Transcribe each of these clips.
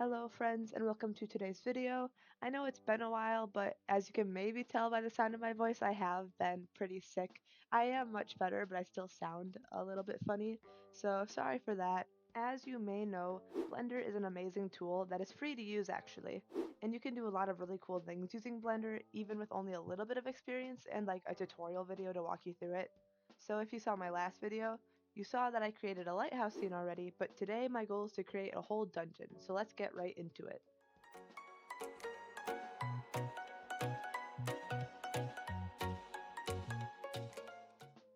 Hello friends and welcome to today's video. I know it's been a while, but as you can maybe tell by the sound of my voice, I have been pretty sick. I am much better, but I still sound a little bit funny, so sorry for that. As you may know, Blender is an amazing tool that is free to use actually, and you can do a lot of really cool things using Blender even with only a little bit of experience and like a tutorial video to walk you through it. So if you saw my last video, you saw that I created a lighthouse scene already, but today my goal is to create a whole dungeon, so let's get right into it.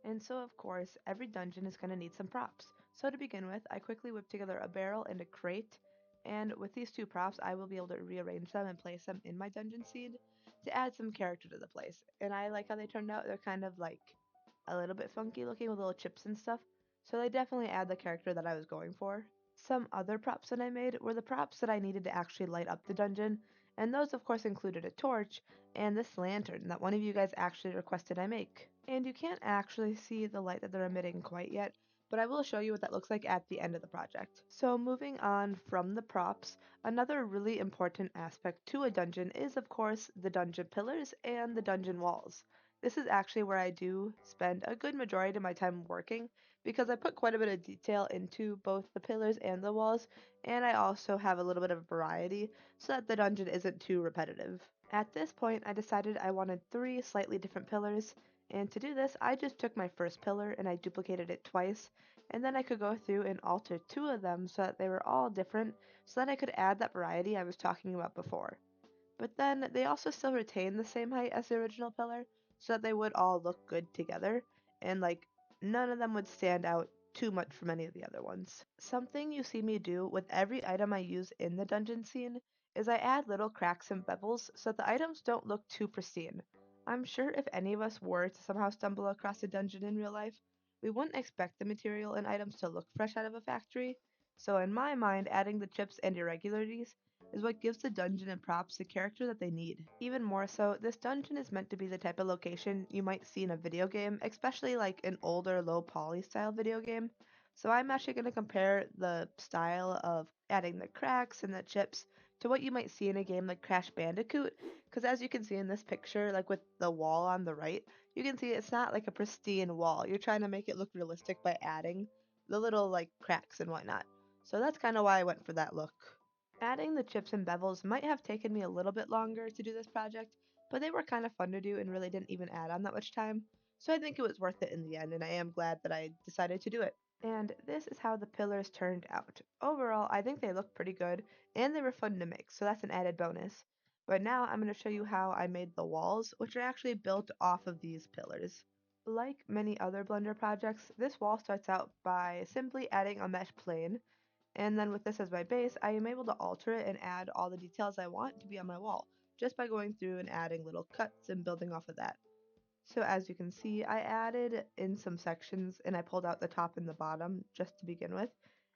And so of course, every dungeon is going to need some props. So to begin with, I quickly whipped together a barrel and a crate, and with these two props, I will be able to rearrange them and place them in my dungeon scene to add some character to the place. And I like how they turned out. They're kind of like a little bit funky looking with little chips and stuff, so they definitely add the character that I was going for. Some other props that I made were the props that I needed to actually light up the dungeon, and those of course included a torch and this lantern that one of you guys actually requested I make. And you can't actually see the light that they're emitting quite yet, but I will show you what that looks like at the end of the project. So moving on from the props, another really important aspect to a dungeon is of course the dungeon pillars and the dungeon walls. This is actually where I do spend a good majority of my time working because I put quite a bit of detail into both the pillars and the walls, and I also have a little bit of variety so that the dungeon isn't too repetitive. At this point, I decided I wanted three slightly different pillars, and to do this, I just took my first pillar and I duplicated it twice, and then I could go through and alter two of them so that they were all different so that I could add that variety I was talking about before. But then they also still retain the same height as the original pillar so that they would all look good together and like none of them would stand out too much from any of the other ones. Something you see me do with every item I use in the dungeon scene is I add little cracks and bevels so that the items don't look too pristine. I'm sure if any of us were to somehow stumble across a dungeon in real life, we wouldn't expect the material and items to look fresh out of a factory. So in my mind, adding the chips and irregularities is what gives the dungeon and props the character that they need. Even more so, this dungeon is meant to be the type of location you might see in a video game, especially like an older low poly style video game. So I'm actually going to compare the style of adding the cracks and the chips to what you might see in a game like Crash Bandicoot, because as you can see in this picture, like with the wall on the right, you can see it's not like a pristine wall. You're trying to make it look realistic by adding the little like cracks and whatnot. So that's kind of why I went for that look. Adding the chips and bevels might have taken me a little bit longer to do this project, but they were kind of fun to do and really didn't even add on that much time, so I think it was worth it in the end, and I am glad that I decided to do it. And this is how the pillars turned out. Overall, I think they look pretty good, and they were fun to make, so that's an added bonus. But now I'm going to show you how I made the walls, which are actually built off of these pillars. Like many other Blender projects, this wall starts out by simply adding a mesh plane, and then with this as my base, I am able to alter it and add all the details I want to be on my wall, just by going through and adding little cuts and building off of that. So as you can see, I added in some sections and I pulled out the top and the bottom just to begin with.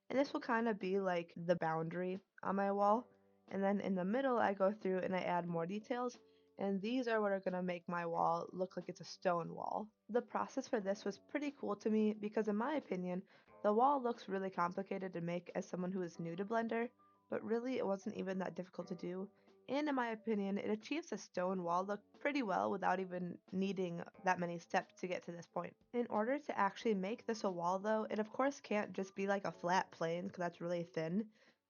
And this will kind of be like the boundary on my wall. And then in the middle, I go through and I add more details. And these are what are going to make my wall look like it's a stone wall. The process for this was pretty cool to me because in my opinion, the wall looks really complicated to make as someone who is new to Blender, but really it wasn't even that difficult to do. And in my opinion, it achieves a stone wall look pretty well without even needing that many steps to get to this point. In order to actually make this a wall though, it of course can't just be like a flat plane because that's really thin.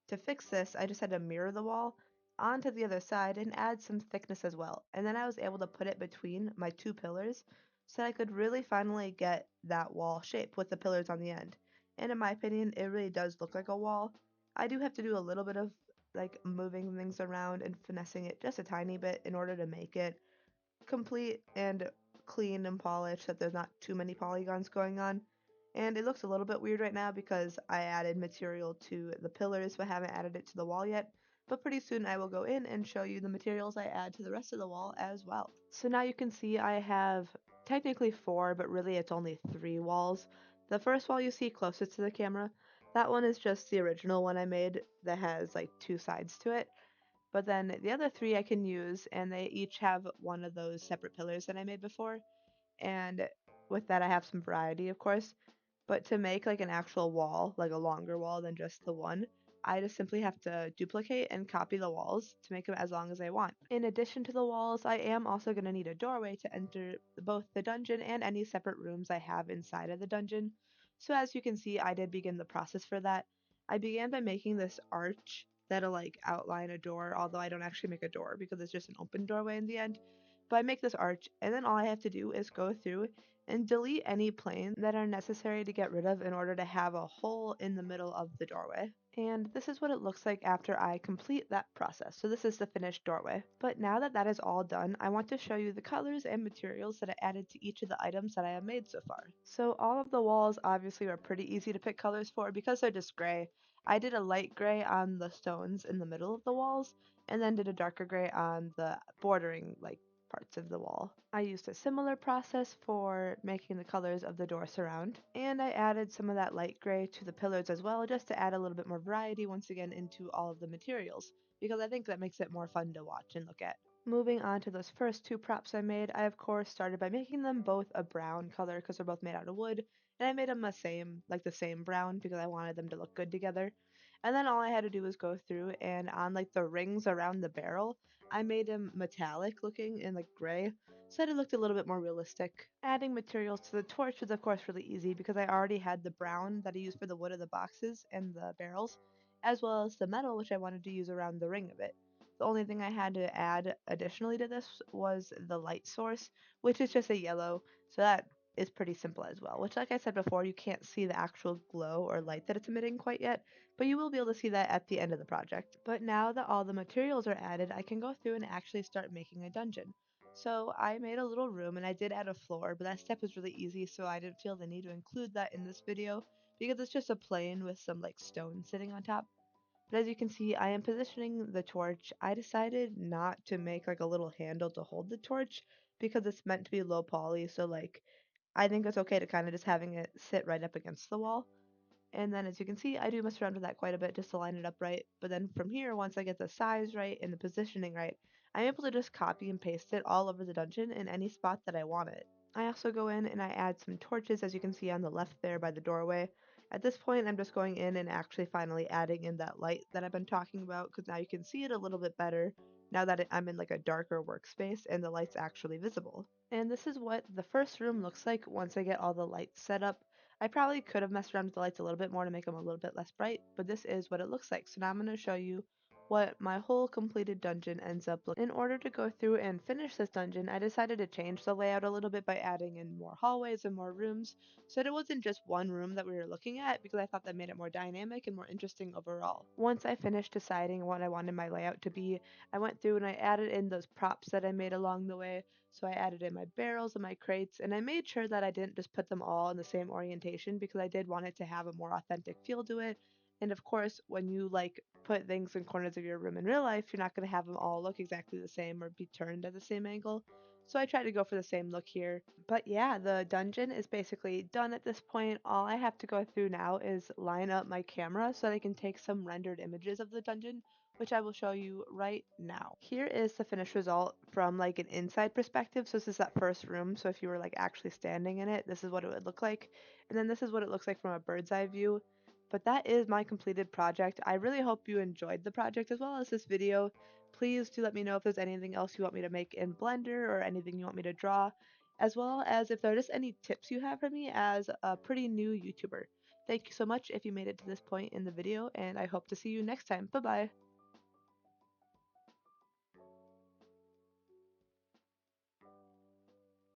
To fix this, I just had to mirror the wall onto the other side and add some thickness as well. And then I was able to put it between my two pillars so that I could really finally get that wall shape with the pillars on the end. And in my opinion, it really does look like a wall. I do have to do a little bit of like moving things around and finessing it just a tiny bit in order to make it complete and clean and polished so that there's not too many polygons going on. And it looks a little bit weird right now because I added material to the pillars but haven't added it to the wall yet. But pretty soon I will go in and show you the materials I add to the rest of the wall as well. So now you can see I have technically four, but really it's only three walls. The first wall you see closest to the camera, that one is just the original one I made that has like two sides to it. But then the other three I can use, and they each have one of those separate pillars that I made before. And with that, I have some variety, of course. But to make like an actual wall, like a longer wall than just the one, I just simply have to duplicate and copy the walls to make them as long as I want. In addition to the walls, I am also going to need a doorway to enter both the dungeon and any separate rooms I have inside of the dungeon. So as you can see, I did begin the process for that. I began by making this arch that'll like outline a door, although I don't actually make a door because it's just an open doorway in the end. But I make this arch, and then all I have to do is go through and delete any planes that are necessary to get rid of in order to have a hole in the middle of the doorway. And this is what it looks like after I complete that process. So this is the finished doorway. But now that that is all done, I want to show you the colors and materials that I added to each of the items that I have made so far. So all of the walls obviously are pretty easy to pick colors for because they're just gray. I did a light gray on the stones in the middle of the walls and then did a darker gray on the bordering parts of the wall. I used a similar process for making the colors of the door surround, and I added some of that light gray to the pillars as well just to add a little bit more variety once again into all of the materials, because I think that makes it more fun to watch and look at. Moving on to those first two props I made, I of course started by making them both a brown color because they're both made out of wood, and I made them the same brown because I wanted them to look good together. And then all I had to do was go through and on like the rings around the barrel, I made them metallic looking and like gray, so that it looked a little bit more realistic. Adding materials to the torch was of course really easy because I already had the brown that I used for the wood of the boxes and the barrels, as well as the metal which I wanted to use around the ring of it. The only thing I had to add additionally to this was the light source, which is just a yellow, so that is pretty simple as well, which like I said before, you can't see the actual glow or light that it's emitting quite yet, but you will be able to see that at the end of the project. But now that all the materials are added, I can go through and actually start making a dungeon. So I made a little room and I did add a floor, but that step was really easy, so I didn't feel the need to include that in this video because it's just a plane with some like stone sitting on top. But as you can see, I am positioning the torch. I decided not to make like a little handle to hold the torch because it's meant to be low poly, so like I think it's okay to kind of just having it sit right up against the wall. And then as you can see, I do mess around with that quite a bit just to line it up right. But then from here, once I get the size right and the positioning right, I'm able to just copy and paste it all over the dungeon in any spot that I want it. I also go in and I add some torches as you can see on the left there by the doorway. At this point, I'm just going in and actually finally adding in that light that I've been talking about because now you can see it a little bit better now that I'm in like a darker workspace and the light's actually visible. And this is what the first room looks like once I get all the lights set up. I probably could have messed around with the lights a little bit more to make them a little bit less bright, but this is what it looks like. So now I'm going to show you what my whole completed dungeon ends up looking. In order to go through and finish this dungeon, I decided to change the layout a little bit by adding in more hallways and more rooms, so that it wasn't just one room that we were looking at because I thought that made it more dynamic and more interesting overall. Once I finished deciding what I wanted my layout to be, I went through and I added in those props that I made along the way. So I added in my barrels and my crates, and I made sure that I didn't just put them all in the same orientation because I did want it to have a more authentic feel to it. And of course, when you like put things in corners of your room in real life, you're not going to have them all look exactly the same or be turned at the same angle. So I tried to go for the same look here. But yeah, the dungeon is basically done at this point. All I have to go through now is line up my camera so that I can take some rendered images of the dungeon, which I will show you right now. Here is the finished result from like an inside perspective. So this is that first room. So if you were like actually standing in it, this is what it would look like. And then this is what it looks like from a bird's eye view. But that is my completed project. I really hope you enjoyed the project as well as this video. Please do let me know if there's anything else you want me to make in Blender or anything you want me to draw, as well as if there are just any tips you have for me as a pretty new YouTuber. Thank you so much if you made it to this point in the video, and I hope to see you next time. Bye bye!